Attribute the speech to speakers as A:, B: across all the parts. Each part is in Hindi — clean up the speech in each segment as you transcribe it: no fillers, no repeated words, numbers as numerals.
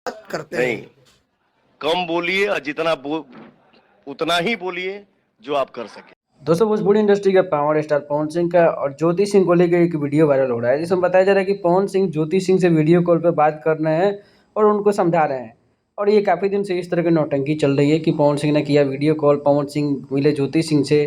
A: बात करते
B: नहीं,
A: हैं।
B: कम बोलिए और उतना ही बोलिए जो आप कर सके।
C: दोस्तों भोजपुरी इंडस्ट्री के पावर स्टार पवन सिंह का और ज्योति सिंह को लेकर एक वीडियो वायरल हो रहा है, जिसमें बताया जा रहा है कि पवन सिंह ज्योति सिंह से वीडियो कॉल पर बात कर रहे हैं और उनको समझा रहे हैं। और ये काफ़ी दिन से इस तरह की नौटंकी चल रही है कि पवन सिंह ने किया वीडियो कॉल, पवन सिंह मिले ज्योति सिंह से।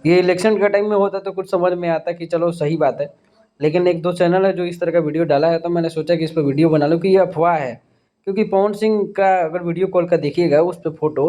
C: ये इलेक्शन का टाइम में होता तो कुछ समझ में आता कि चलो सही बात है, लेकिन एक दो चैनल है जो इस तरह का वीडियो डाला है, तो मैंने सोचा कि इस पर वीडियो बना लूँ कि ये अफवाह है। क्योंकि पवन सिंह का अगर वीडियो कॉल का देखिएगा उस पर फोटो,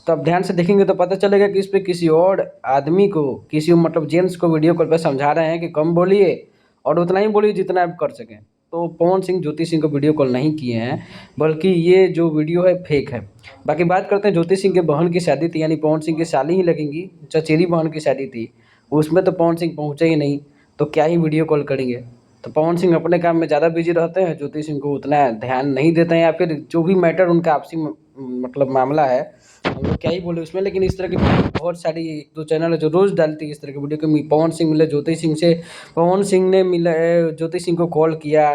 C: तो आप ध्यान से देखेंगे तो पता चलेगा कि इस पे किसी और आदमी को, किसी मतलब जेंट्स को वीडियो कॉल पे समझा रहे हैं कि कम बोलिए और उतना ही बोलिए जितना आप कर सकें। तो पवन सिंह ज्योति सिंह को वीडियो कॉल नहीं किए हैं, बल्कि ये जो वीडियो है फेक है। बाकी बात करते हैं, ज्योति सिंह के बहन की शादी थी, यानी पवन सिंह की साली ही लगेंगी, चचेरी बहन की शादी थी, उसमें तो पवन सिंह पहुँचे ही नहीं, तो क्या ही वीडियो कॉल करेंगे। तो पवन सिंह अपने काम में ज़्यादा बिजी रहते हैं, ज्योति सिंह को उतना ध्यान नहीं देते हैं, या फिर जो भी मैटर उनका आपसी मतलब मामला है, हम लोग क्या ही बोले उसमें। लेकिन इस तरह की बहुत सारी एक दो चैनल है जो रोज़ डालती है इस तरह की वीडियो कि पवन सिंह मिले ज्योति सिंह से, पवन सिंह ने मिले ज्योति सिंह को कॉल किया,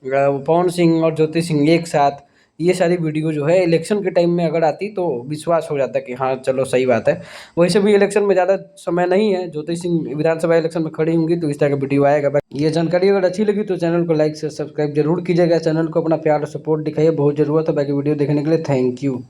C: पवन सिंह और ज्योति सिंह एक साथ। ये सारी वीडियो जो है इलेक्शन के टाइम में अगर आती तो विश्वास हो जाता कि हाँ चलो सही बात है। वैसे भी इलेक्शन में ज़्यादा समय नहीं है, ज्योति सिंह विधानसभा इलेक्शन में खड़ी होंगी तो इस तरह का वीडियो आएगा। ये जानकारी अगर अच्छी लगी तो चैनल को लाइक से सब्सक्राइब जरूर कीजिएगा, चैनल को अपना प्यार और सपोर्ट दिखाइए, बहुत ज़रूरत है। बाकी वीडियो देखने के लिए थैंक यू।